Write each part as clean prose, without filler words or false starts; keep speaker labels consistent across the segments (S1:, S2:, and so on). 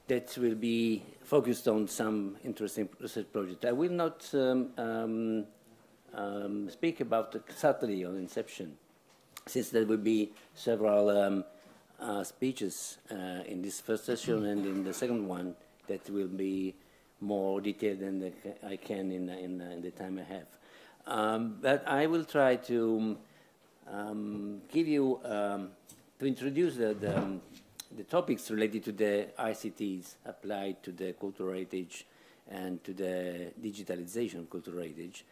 S1: that will be focused on some interesting research projects. I will not speak about subtly on inception, since there will be several speeches in this first session and in the second one that will be more detailed than I can in the time I have. But I will try to give you, to introduce the topics related to the ICTs applied to the cultural heritage and to the digitalization of cultural heritage.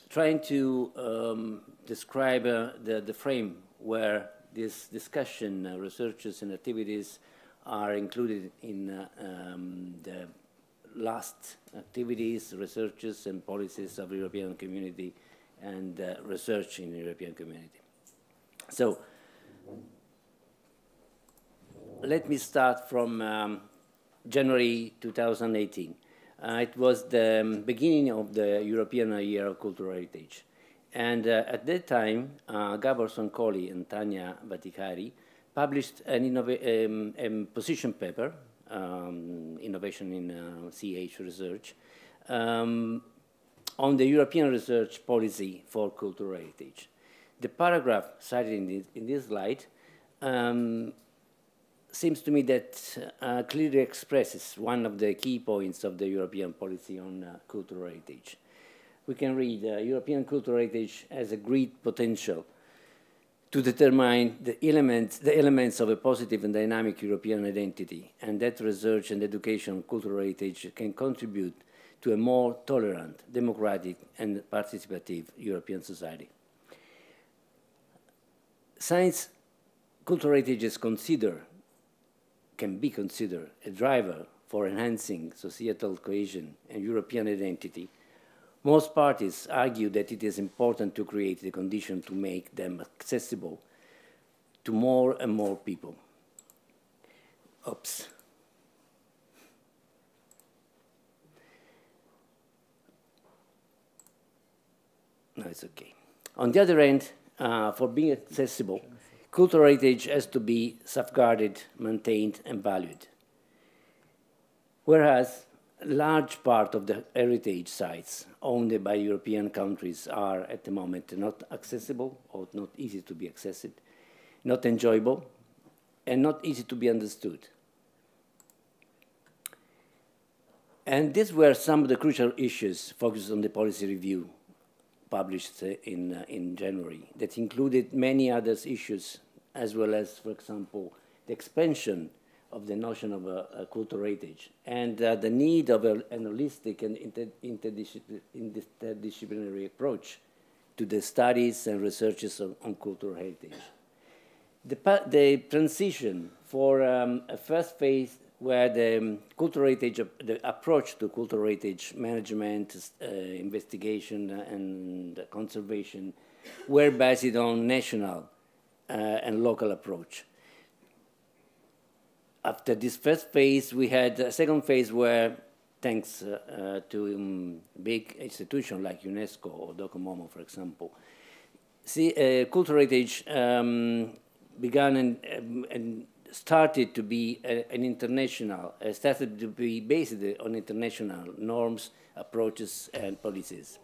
S1: Trying to describe the frame where this discussion, researches and activities are included in the last activities, researches and policies of the European community and research in the European community. So let me start from January 2018. It was the beginning of the European Year of Cultural Heritage. And at that time, Gabor Sonkoli and Tanya Batikari published a position paper, Innovation in CH Research, on the European research policy for cultural heritage. The paragraph cited in this slide seems to me that clearly expresses one of the key points of the European policy on cultural heritage. We can read, European cultural heritage has a great potential to determine the elements of a positive and dynamic European identity, and that research and education on cultural heritage can contribute to a more tolerant, democratic, and participative European society. Since cultural heritage is can be considered a driver for enhancing societal cohesion and European identity, most parties argue that it is important to create the condition to make them accessible to more and more people. Oops. No, it's okay. On the other hand, for being accessible, cultural heritage has to be safeguarded, maintained, and valued. Whereas a large part of the heritage sites owned by European countries are at the moment not accessible or not easy to be accessed, not enjoyable, and not easy to be understood. And these were some of the crucial issues focused on the policy review published in January that included many other issues, as well as, for example, the expansion of the notion of cultural heritage and the need of a holistic and interdisciplinary approach to the studies and researches on cultural heritage. The transition for a first phase where the cultural heritage, the approach to cultural heritage management, investigation, and conservation were based on national and local approach. After this first phase, we had a second phase where, thanks to big institutions like UNESCO or Docomomo, for example, cultural heritage began and started to be an international, started to be based on international norms, approaches, and policies.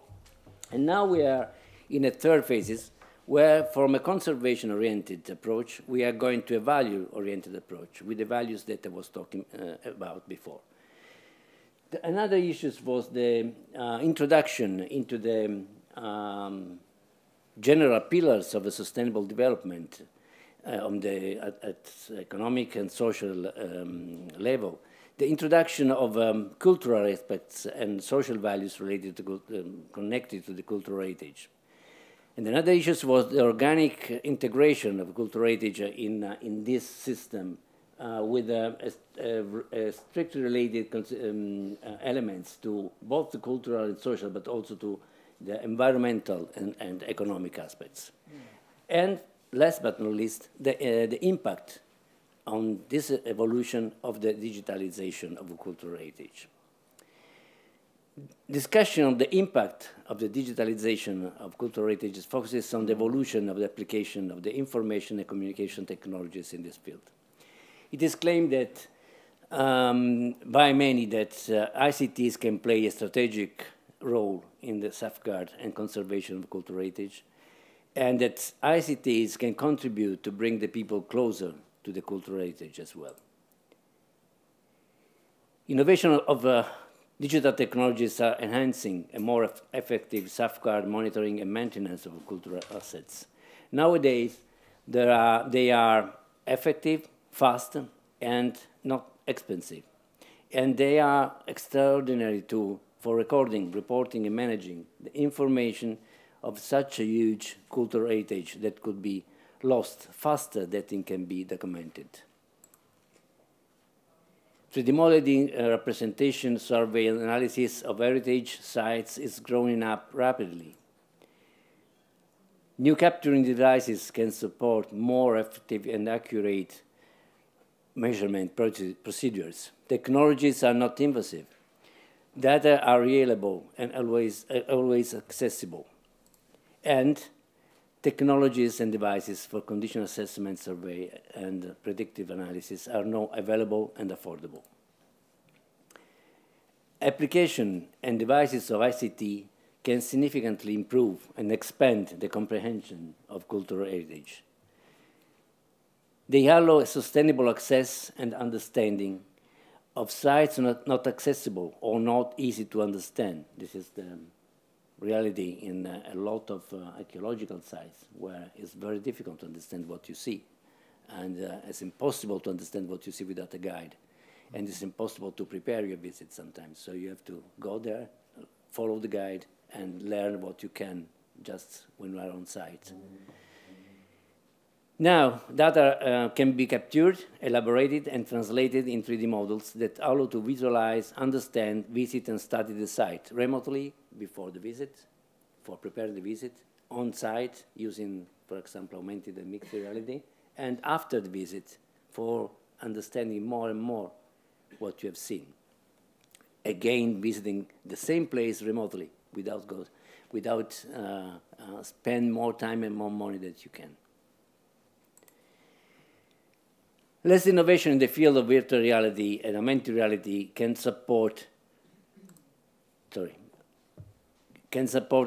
S1: And now we are in a third phase, where from a conservation-oriented approach, we are going to a value-oriented approach with the values that I was talking about before. Another issue was the introduction into the general pillars of a sustainable development at economic and social level. The introduction of cultural aspects and social values related to connected to the cultural heritage. And another issue was the organic integration of cultural heritage in this system with strictly related elements to both the cultural and social, but also to the environmental and economic aspects. And last but not least, the impact on this evolution of the digitalization of cultural heritage. Discussion of the impact of the digitalization of cultural heritage focuses on the evolution of the application of the information and communication technologies in this field. It is claimed that by many that ICTs can play a strategic role in the safeguard and conservation of cultural heritage, and that ICTs can contribute to bring the people closer to the cultural heritage as well. Innovation of digital technologies are enhancing a more effective safeguard, monitoring, and maintenance of cultural assets. Nowadays, they are effective, fast, and not expensive. And they are extraordinary too for recording, reporting, and managing the information of such a huge cultural heritage that could be lost faster than it can be documented. 3D modeling, representation, survey, and analysis of heritage sites is growing up rapidly. New capturing devices can support more effective and accurate measurement procedures. Technologies are not invasive. Data are reliable and always accessible. And technologies and devices for condition assessment, survey, and predictive analysis are now available and affordable. Application and devices of ICT can significantly improve and expand the comprehension of cultural heritage. They allow a sustainable access and understanding of sites not accessible or not easy to understand. This is the reality in a lot of archaeological sites where it's very difficult to understand what you see. And it's impossible to understand what you see without a guide. And it's impossible to prepare your visit sometimes. So you have to go there, follow the guide, and learn what you can just when you are on site. Now, data can be captured, elaborated, and translated in 3D models that allow to visualize, understand, visit, and study the site remotely before the visit, for preparing the visit, on site using, for example, augmented and mixed reality, and after the visit for understanding more and more what you have seen. Again, visiting the same place remotely without spend more time and more money that you can. Less innovation in the field of virtual reality and augmented reality can support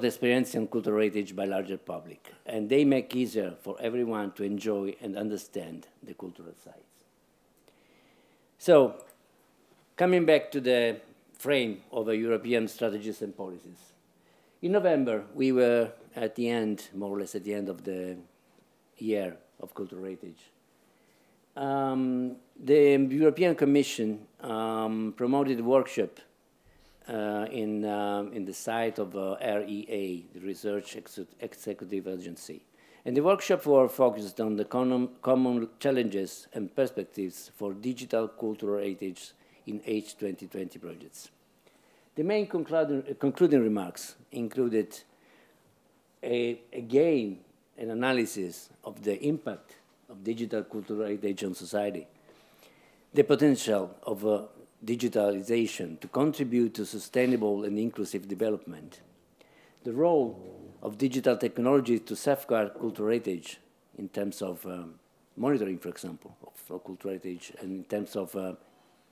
S1: experiencing cultural heritage by larger public, and they make easier for everyone to enjoy and understand the cultural sites. So, coming back to the frame of European strategies and policies. In November, we were at the end, more or less at the end of the year of cultural heritage. The European Commission promoted a workshop in the site of REA, the Research Executive Agency. And the workshop were focused on the common challenges and perspectives for digital cultural heritage in H2020 projects. The main concluding remarks included, again, an analysis of the impact of digital cultural heritage on society, the potential of digitalization to contribute to sustainable and inclusive development, the role of digital technology to safeguard cultural heritage in terms of monitoring, for example, of cultural heritage, and in terms of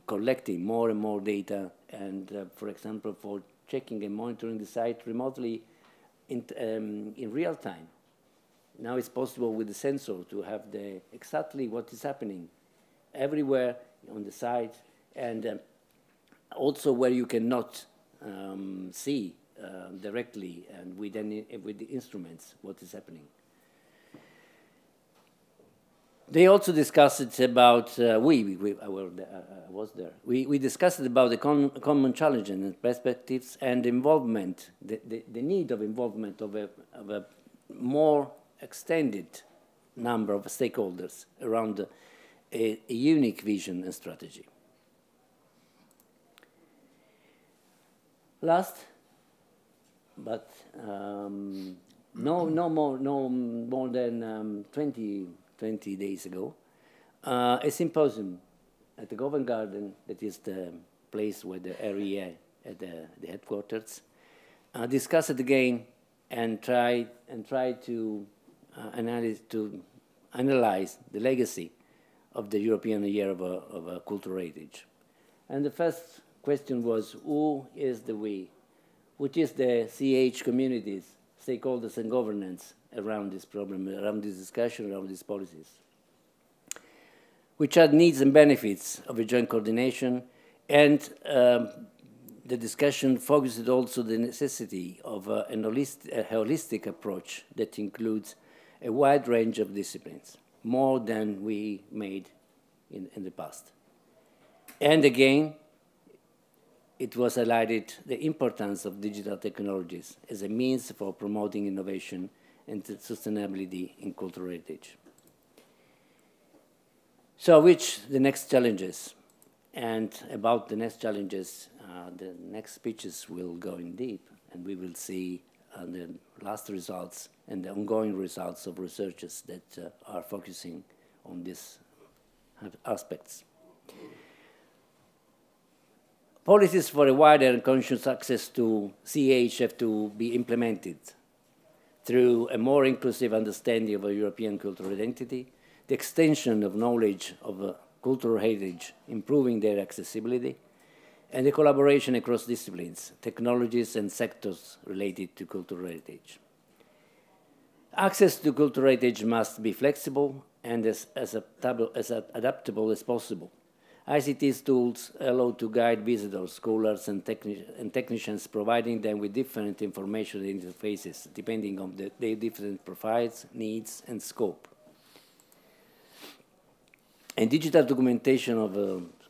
S1: collecting more and more data, and for example, for checking and monitoring the site remotely in real time. Now it's possible with the sensor to have exactly what is happening everywhere on the site, and also where you cannot see directly and with the instruments what is happening. They also discussed about, I was there, we discussed about the common challenges and perspectives and involvement, the need of involvement of a more extended number of stakeholders around a unique vision and strategy. Last, but no more than 20 days ago, a symposium at the Covent Garden, that is the place where the REA at the headquarters, discussed it again and tried to analyze the legacy of the European Year of Cultural Heritage. And the first question was, who is the we? Which is the CH communities, stakeholders and governance around this problem, around this discussion, around these policies? Which are needs and benefits of a joint coordination, and the discussion focused also the necessity of a holistic approach that includes a wide range of disciplines, more than we made in the past. And again, it was highlighted the importance of digital technologies as a means for promoting innovation and sustainability in cultural heritage. So which the next challenges? And about the next challenges, the next speeches will go in deep, and we will see the last results and the ongoing results of researchers that are focusing on these aspects. Policies for a wider and conscious access to CH have to be implemented through a more inclusive understanding of a European cultural identity, the extension of knowledge of cultural heritage, improving their accessibility, and the collaboration across disciplines, technologies, and sectors related to cultural heritage. Access to cultural heritage must be flexible and as adaptable as possible. ICTs tools allow to guide visitors, scholars, and technicians, providing them with different information interfaces, depending on their different profiles, needs, and scope. And digital documentation of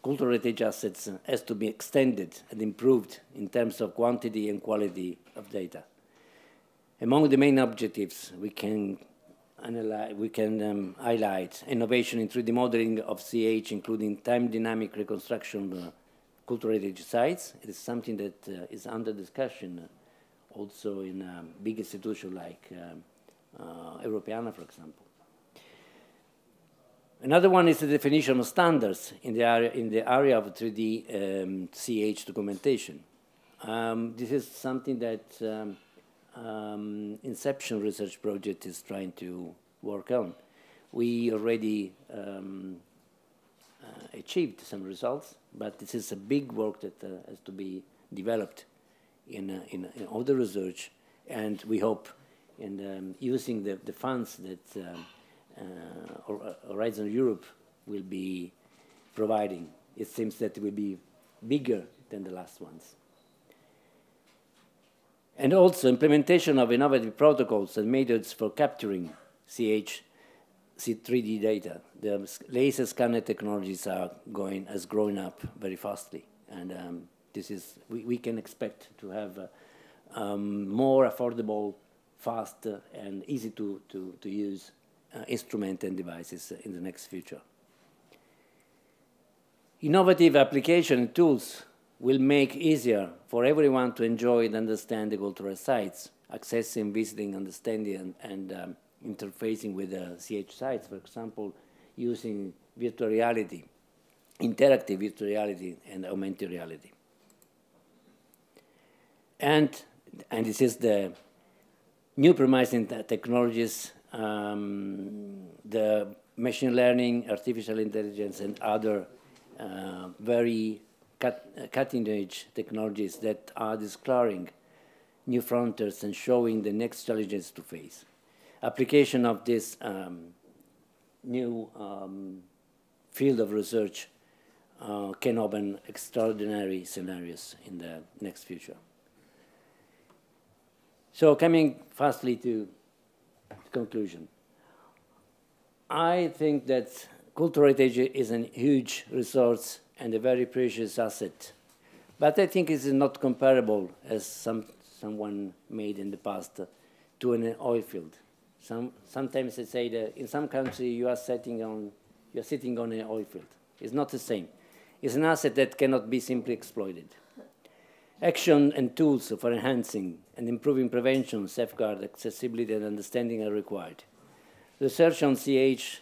S1: cultural heritage assets has to be extended and improved in terms of quantity and quality of data. Among the main objectives, we can highlight innovation in 3D modeling of CH, including time dynamic reconstruction of cultural heritage sites. It is something that is under discussion also in big institutions like Ljubljana, for example. Another one is the definition of standards in the area of 3D CH documentation. This is something that Inception Research Project is trying to work on. We already achieved some results, but this is a big work that has to be developed in all the research, and we hope in using the funds that Horizon Europe will be providing. It seems that it will be bigger than the last ones. And also implementation of innovative protocols and methods for capturing CH 3D data. The laser scanner technologies has grown up very fastly, and this is we can expect to have more affordable, fast, and easy to use instruments and devices in the next future. Innovative application and tools will make easier for everyone to enjoy and understand the cultural sites, accessing, visiting, understanding, and interfacing with the CH sites, for example, using virtual reality, interactive virtual reality, and augmented reality. And this is the new promising technologies, the machine learning, artificial intelligence, and other very cutting-edge technologies that are disclosing new frontiers and showing the next challenges to face. Application of this new field of research can open extraordinary scenarios in the next future. So coming fastly to conclusion. I think that cultural heritage is a huge resource and a very precious asset. But I think it's not comparable, as someone made in the past, to an oil field. Sometimes they say that in some countries you are sitting on an oil field. It's not the same. It's an asset that cannot be simply exploited. Action and tools for enhancing and improving prevention, safeguard, accessibility, and understanding are required. Research on CH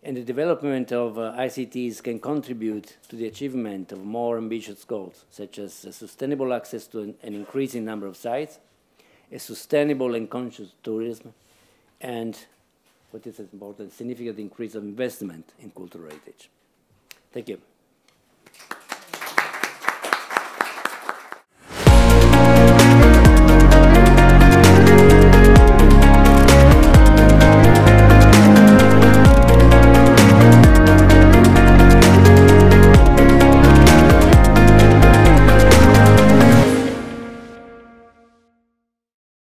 S1: and the development of ICTs can contribute to the achievement of more ambitious goals, such as sustainable access to an increasing number of sites, a sustainable and conscious tourism, and what is important, significant increase of investment in cultural heritage. Thank you.